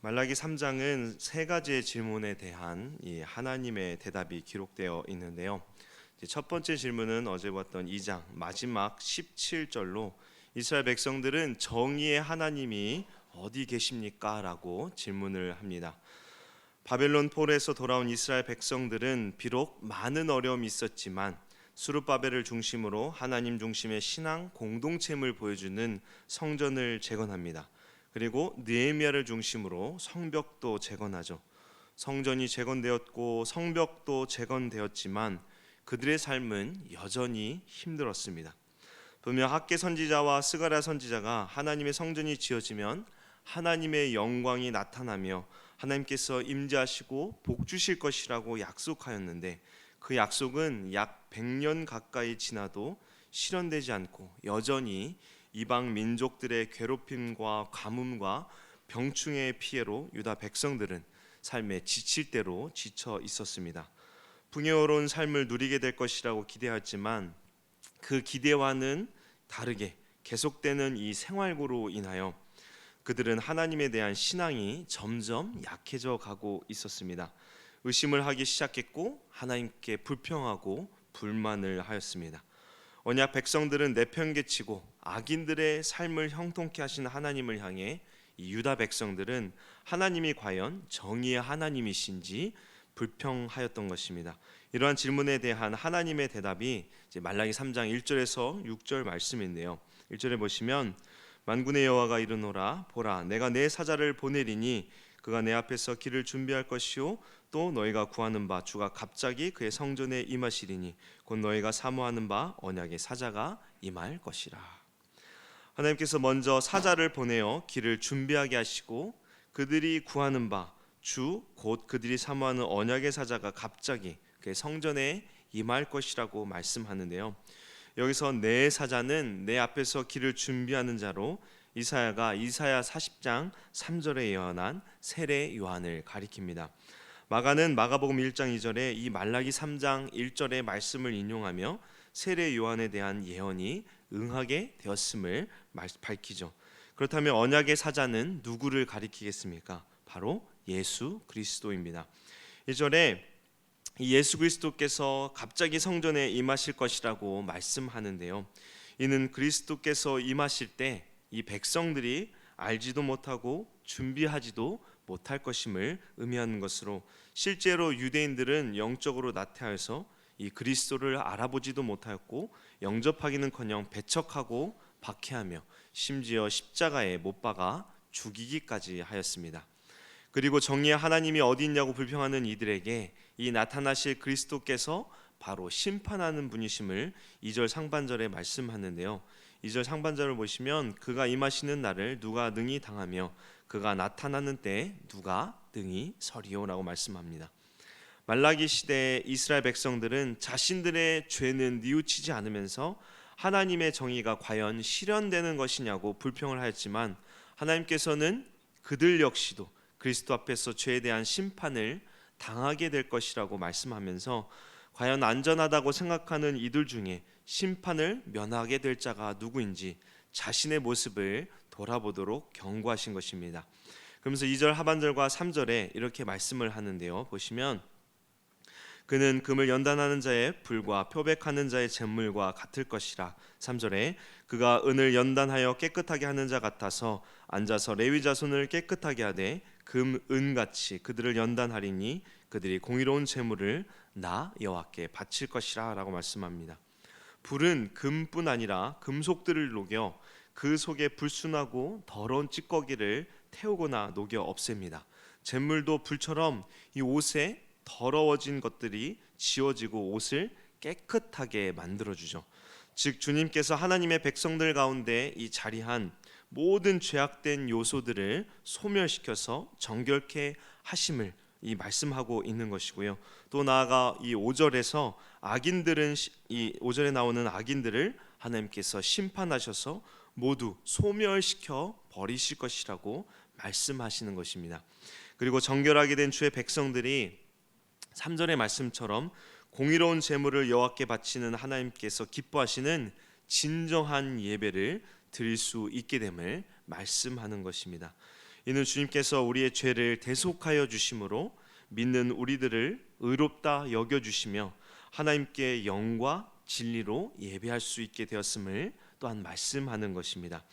말라기 3장은 세 가지의 질문에 대한 이 하나님의 대답이 기록되어 있는데요. 첫 번째 질문은 어제 봤던 2장 마지막 17절로 이스라엘 백성들은 정의의 하나님이 어디 계십니까? 라고 질문을 합니다. 바벨론 포로에서 돌아온 이스라엘 백성들은 비록 많은 어려움이 있었지만 수르바벨을 중심으로 하나님 중심의 신앙 공동체를 보여주는 성전을 재건합니다. 그리고 느헤미야를 중심으로 성벽도 재건하죠. 성전이 재건되었고 성벽도 재건되었지만 그들의 삶은 여전히 힘들었습니다. 분명 학개 선지자와 스가랴 선지자가 하나님의 성전이 지어지면 하나님의 영광이 나타나며 하나님께서 임재하시고 복 주실 것이라고 약속하였는데 그 약속은 약 100년 가까이 지나도 실현되지 않고 여전히 이방 민족들의 괴롭힘과 가뭄과 병충해의 피해로 유다 백성들은 삶에 지칠 대로 지쳐 있었습니다. 풍요로운 삶을 누리게 될 것이라고 기대했지만 그 기대와는 다르게 계속되는 이 생활고로 인하여 그들은 하나님에 대한 신앙이 점점 약해져 가고 있었습니다. 의심을 하기 시작했고 하나님께 불평하고 불만을 하였습니다. 언약 백성들은 내팽개치고 악인들의 삶을 형통케 하신 하나님을 향해 이 유다 백성들은 하나님이 과연 정의의 하나님이신지 불평하였던 것입니다. 이러한 질문에 대한 하나님의 대답이 이제 말라기 3장 1절에서 6절 말씀인데요. 1절에 보시면 만군의 여호와가 이르노라 보라 내가 내 사자를 보내리니 그가 내 앞에서 길을 준비할 것이요 또 너희가 구하는 바 주가 갑자기 그의 성전에 임하시리니 곧 너희가 사모하는 바 언약의 사자가 임할 것이라. 하나님께서 먼저 사자를 보내어 길을 준비하게 하시고 그들이 구하는 바 주 곧 그들이 사모하는 언약의 사자가 갑자기 그의 성전에 임할 것이라고 말씀하는데요. 여기서 내 사자는 내 앞에서 길을 준비하는 자로 이사야가 이사야 40장 3절에 예언한 세례 요한을 가리킵니다. 마가는 마가복음 1장 2절에 이 말라기 3장 1절의 말씀을 인용하며 세례 요한에 대한 예언이 응하게 되었음을 밝히죠. 그렇다면 언약의 사자는 누구를 가리키겠습니까? 바로 예수 그리스도입니다. 1절에 예수 그리스도께서 갑자기 성전에 임하실 것이라고 말씀하는데요. 이는 그리스도께서 임하실 때 이 백성들이 알지도 못하고 준비하지도 못할 것임을 의미하는 것으로 실제로 유대인들은 영적으로 나태하여서 이 그리스도를 알아보지도 못하였고 영접하기는커녕 배척하고 박해하며 심지어 십자가에 못 박아 죽이기까지 하였습니다. 그리고 정의의 하나님이 어디 있냐고 불평하는 이들에게 이 나타나실 그리스도께서 바로 심판하는 분이심을 2절 상반절에 말씀하는데요. 2절 상반절을 보시면 그가 임하시는 날을 누가 능히 당하며 그가 나타나는 때에 누가 능히 서리오라고 말씀합니다. 말라기 시대의 이스라엘 백성들은 자신들의 죄는 뉘우치지 않으면서 하나님의 정의가 과연 실현되는 것이냐고 불평을 하였지만 하나님께서는 그들 역시도 그리스도 앞에서 죄에 대한 심판을 당하게 될 것이라고 말씀하면서 과연 안전하다고 생각하는 이들 중에 심판을 면하게 될 자가 누구인지 자신의 모습을 돌아보도록 경고하신 것입니다. 그러면서 2절 하반절과 3절에 이렇게 말씀을 하는데요. 보시면 그는 금을 연단하는 자의 불과 표백하는 자의 잿물과 같을 것이라. 3절에 그가 은을 연단하여 깨끗하게 하는 자 같아서 앉아서 레위 자손을 깨끗하게 하되 금, 은같이 그들을 연단하리니 그들이 공의로운 제물을 나 여호와께 바칠 것이라 라고 말씀합니다. 불은 금뿐 아니라 금속들을 녹여 그 속에 불순하고 더러운 찌꺼기를 태우거나 녹여 없앱니다. 잿물도 불처럼 이 옷에 더러워진 것들이 지워지고 옷을 깨끗하게 만들어주죠. 즉 주님께서 하나님의 백성들 가운데 이 자리한 모든 죄악된 요소들을 소멸시켜서 정결케 하심을 이 말씀하고 있는 것이고요. 또 나아가 이 5절에서 악인들은 이 5절에 나오는 악인들을 하나님께서 심판하셔서 모두 소멸시켜 버리실 것이라고 말씀하시는 것입니다. 그리고 정결하게 된 주의 백성들이 3절의 말씀처럼 공의로운 제물을 여호와께 바치는 하나님께서 기뻐하시는 진정한 예배를 드릴 수 있게 됨을 말씀하는 것입니다. 이는 주님께서 우리의 죄를 대속하여 주심으로 믿는 우리들을 의롭다 여겨 주시며 하나님께 영과 진리로 예배할 수 있게 되었음을 또한 말씀하는 것입니다.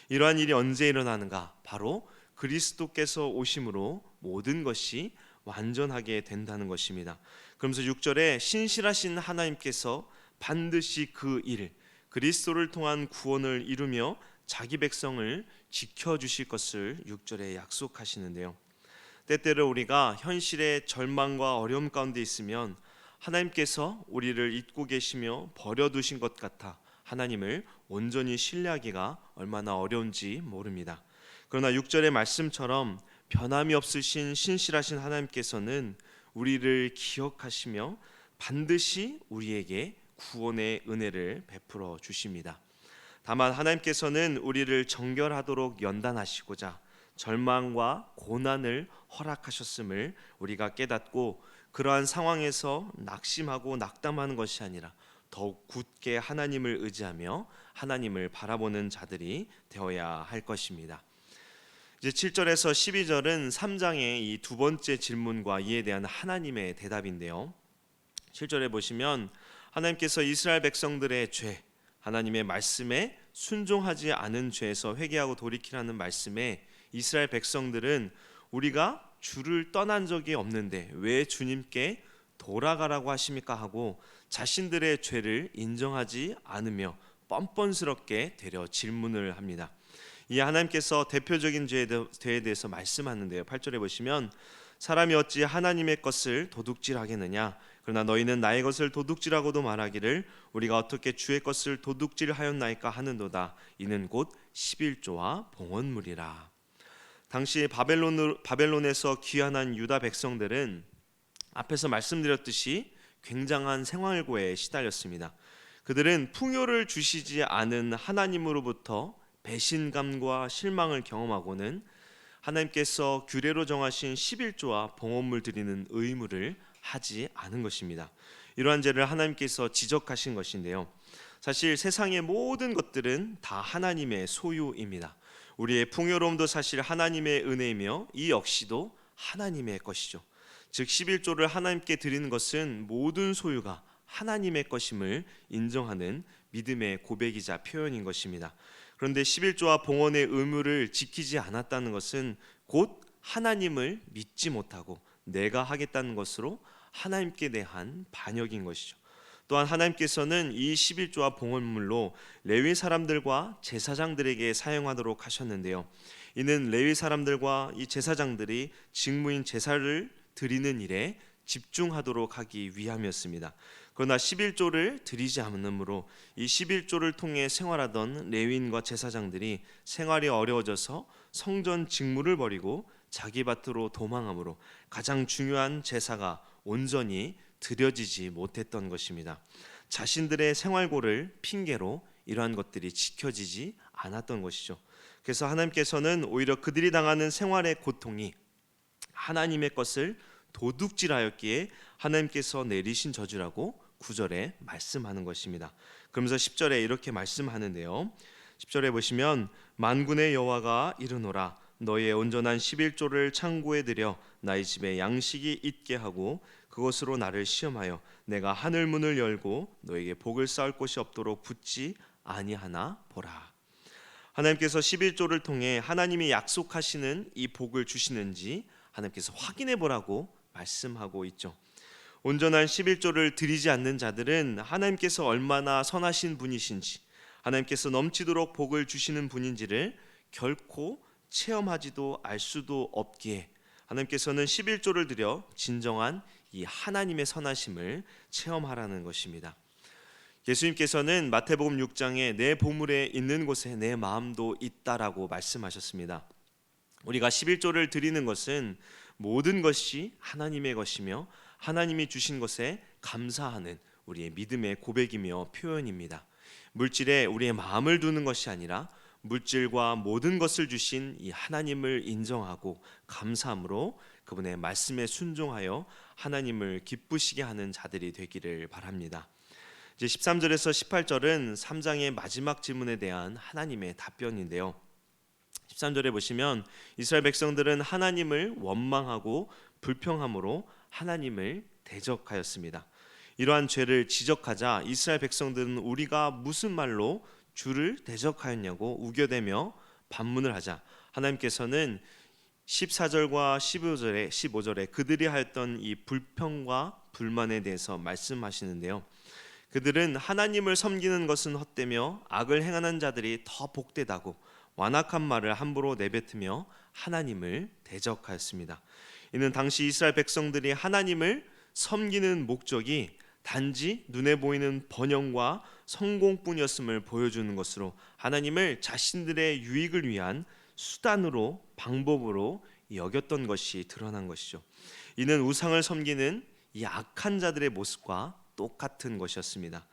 이러한 일이 언제 일어나는가? 바로 그리스도께서 오심으로 모든 것이 완전하게 된다는 것입니다. 그러면서 6절에 신실하신 하나님께서 반드시 그 일, 그리스도를 통한 구원을 이루며 자기 백성을 지켜주실 것을 6절에 약속하시는데요. 때때로 우리가 현실의 절망과 어려움 가운데 있으면 하나님께서 우리를 잊고 계시며 버려두신 것 같아 하나님을 온전히 신뢰하기가 얼마나 어려운지 모릅니다. 그러나 6절의 말씀처럼 변함이 없으신 신실하신 하나님께서는 우리를 기억하시며 반드시 우리에게 구원의 은혜를 베풀어 주십니다. 다만 하나님께서는 우리를 정결하도록 연단하시고자 절망과 고난을 허락하셨음을 우리가 깨닫고 그러한 상황에서 낙심하고 낙담하는 것이 아니라 더욱 굳게 하나님을 의지하며 하나님을 바라보는 자들이 되어야 할 것입니다. 이제 7절에서 12절은 3장의 이 두 번째 질문과 이에 대한 하나님의 대답인데요. 7절에 보시면 하나님께서 이스라엘 백성들의 죄, 하나님의 말씀에 순종하지 않은 죄에서 회개하고 돌이키라는 말씀에 이스라엘 백성들은 우리가 주를 떠난 적이 없는데 왜 주님께 돌아가라고 하십니까 하고 자신들의 죄를 인정하지 않으며 뻔뻔스럽게 되려 질문을 합니다. 이 하나님께서 대표적인 죄에 대해서 말씀하는데요. 8절에 보시면 사람이 어찌 하나님의 것을 도둑질하겠느냐 그러나 너희는 나의 것을 도둑질하고도 말하기를 우리가 어떻게 주의 것을 도둑질하였나이까 하는도다. 이는 곧 11조와 봉헌물이라. 당시 바벨론에서 귀환한 유다 백성들은 앞에서 말씀드렸듯이 굉장한 생활고에 시달렸습니다. 그들은 풍요를 주시지 않은 하나님으로부터 배신감과 실망을 경험하고는 하나님께서 규례로 정하신 11조와 봉헌물 드리는 의무를 하지 않은 것입니다. 이러한 죄를 하나님께서 지적하신 것인데요. 사실 세상의 모든 것들은 다 하나님의 소유입니다. 우리의 풍요로움도 사실 하나님의 은혜이며 이 역시도 하나님의 것이죠. 즉 11조를 하나님께 드리는 것은 모든 소유가 하나님의 것임을 인정하는 믿음의 고백이자 표현인 것입니다. 그런데 11조와 봉헌의 의무를 지키지 않았다는 것은 곧 하나님을 믿지 못하고 내가 하겠다는 것으로 하나님께 대한 반역인 것이죠. 또한 하나님께서는 이 11조와 봉헌물로 레위 사람들과 제사장들에게 사용하도록 하셨는데요. 이는 레위 사람들과 이 제사장들이 직무인 제사를 드리는 일에 집중하도록 하기 위함이었습니다. 그러나 11조를 드리지 않으므로 이 11조를 통해 생활하던 레위인과 제사장들이 생활이 어려워져서 성전 직무를 버리고 자기 밭으로 도망함으로 가장 중요한 제사가 온전히 드려지지 못했던 것입니다. 자신들의 생활고를 핑계로 이러한 것들이 지켜지지 않았던 것이죠. 그래서 하나님께서는 오히려 그들이 당하는 생활의 고통이 하나님의 것을 도둑질하였기에 하나님께서 내리신 저주라고 9절에 말씀하는 것입니다. 그러면서 10절에 이렇게 말씀하는데요. 10절에 보시면 만군의 여호와가 이르노라 너희의 온전한 11조를 창고에 들여 나의 집에 양식이 있게 하고 그것으로 나를 시험하여 내가 하늘 문을 열고 너에게 복을 쌓을 곳이 없도록 붙지 아니하나 보라. 하나님께서 11조를 통해 하나님이 약속하시는 이 복을 주시는지 하나님께서 확인해 보라고 말씀하고 있죠. 온전한 11조를 드리지 않는 자들은 하나님께서 얼마나 선하신 분이신지 하나님께서 넘치도록 복을 주시는 분인지를 결코 체험하지도 알 수도 없기에 하나님께서는 11조를 드려 진정한 이 하나님의 선하심을 체험하라는 것입니다. 예수님께서는 마태복음 6장에 내 보물에 있는 곳에 내 마음도 있다라고 말씀하셨습니다. 우리가 11조를 드리는 것은 모든 것이 하나님의 것이며 하나님이 주신 것에 감사하는 우리의 믿음의 고백이며 표현입니다. 물질에 우리의 마음을 두는 것이 아니라 물질과 모든 것을 주신 이 하나님을 인정하고 감사함으로 그분의 말씀에 순종하여 하나님을 기쁘시게 하는 자들이 되기를 바랍니다. 이제 13절에서 18절은 3장의 마지막 질문에 대한 하나님의 답변인데요. 13절에 보시면 이스라엘 백성들은 하나님을 원망하고 불평함으로 하나님을 대적하였습니다. 이러한 죄를 지적하자 이스라엘 백성들은 우리가 무슨 말로 주를 대적하였냐고 우겨대며 반문을 하자 하나님께서는 14절과 15절에 그들이 하였던 이 불평과 불만에 대해서 말씀하시는데요. 그들은 하나님을 섬기는 것은 헛되며 악을 행하는 자들이 더 복되다고 완악한 말을 함부로 내뱉으며 하나님을 대적하였습니다. 이는 당시 이스라엘 백성들이 하나님을 섬기는 목적이 단지 눈에 보이는 번영과 성공뿐이었음을 보여주는 것으로 하나님을 자신들의 유익을 위한 수단으로 방법으로 여겼던 것이 드러난 것이죠. 이는 우상을 섬기는 이 악한 자들의 모습과 똑같은 것이었습니다.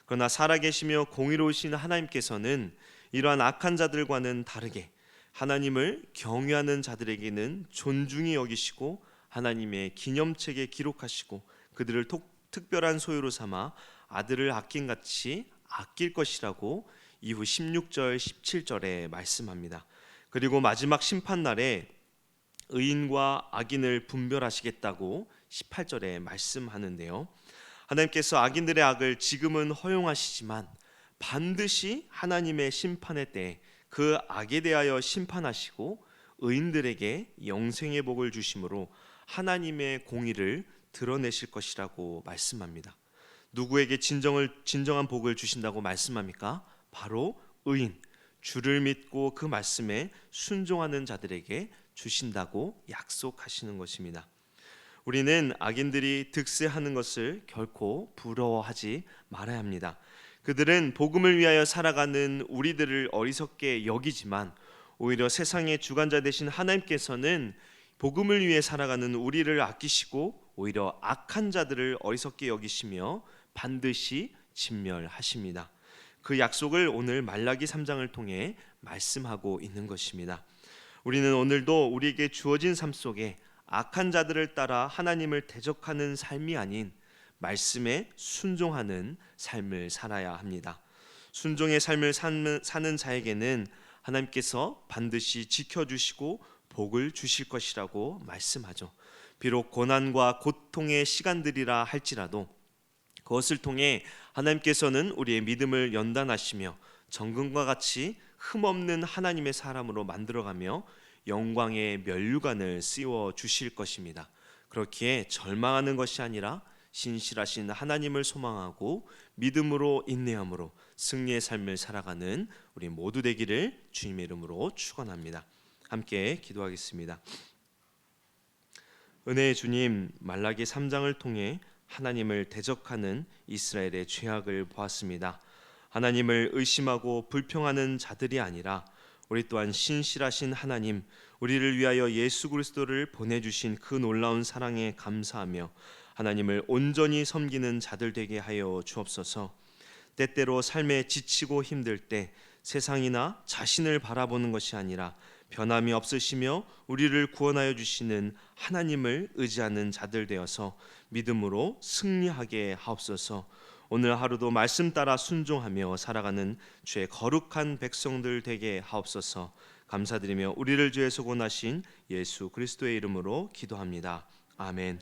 그러나 살아계시며 공의로우신 하나님께서는 이러한 악한 자들과는 다르게 하나님을 경외하는 자들에게는 존중히 여기시고 하나님의 기념책에 기록하시고 그들을 특별한 소유로 삼아 아들을 아낀같이 아낄 것이라고 이후 16절 17절에 말씀합니다. 그리고 마지막 심판날에 의인과 악인을 분별하시겠다고 18절에 말씀하는데요. 하나님께서 악인들의 악을 지금은 허용하시지만 반드시 하나님의 심판의 때 그 악에 대하여 심판하시고 의인들에게 영생의 복을 주심으로 하나님의 공의를 드러내실 것이라고 말씀합니다. 누구에게 진정한 복을 주신다고 말씀합니까? 바로 의인, 주를 믿고 그 말씀에 순종하는 자들에게 주신다고 약속하시는 것입니다. 우리는 악인들이 득세하는 것을 결코 부러워하지 말아야 합니다. 그들은 복음을 위하여 살아가는 우리들을 어리석게 여기지만 오히려 세상의 주관자 되신 하나님께서는 복음을 위해 살아가는 우리를 아끼시고 오히려 악한 자들을 어리석게 여기시며 반드시 진멸하십니다. 그 약속을 오늘 말라기 3장을 통해 말씀하고 있는 것입니다. 우리는 오늘도 우리에게 주어진 삶 속에 악한 자들을 따라 하나님을 대적하는 삶이 아닌 말씀에 순종하는 삶을 살아야 합니다. 순종의 삶을 사는 자에게는 하나님께서 반드시 지켜주시고 복을 주실 것이라고 말씀하죠. 비록 고난과 고통의 시간들이라 할지라도 그것을 통해 하나님께서는 우리의 믿음을 연단하시며 정금과 같이 흠없는 하나님의 사람으로 만들어가며 영광의 면류관을 씌워 주실 것입니다. 그렇기에 절망하는 것이 아니라 신실하신 하나님을 소망하고 믿음으로 인내함으로 승리의 삶을 살아가는 우리 모두 되기를 주님의 이름으로 축원합니다. 함께 기도하겠습니다. 은혜의 주님, 말라기 3장을 통해 하나님을 대적하는 이스라엘의 죄악을 보았습니다. 하나님을 의심하고 불평하는 자들이 아니라 우리 또한 신실하신 하나님, 우리를 위하여 예수 그리스도를 보내주신 그 놀라운 사랑에 감사하며 하나님을 온전히 섬기는 자들 되게 하여 주옵소서. 때때로 삶에 지치고 힘들 때 세상이나 자신을 바라보는 것이 아니라 변함이 없으시며 우리를 구원하여 주시는 하나님을 의지하는 자들 되어서 믿음으로 승리하게 하옵소서. 오늘 하루도 말씀 따라 순종하며 살아가는 주의 거룩한 백성들 되게 하옵소서. 감사드리며 우리를 주의 소원하신 예수 그리스도의 이름으로 기도합니다. 아멘.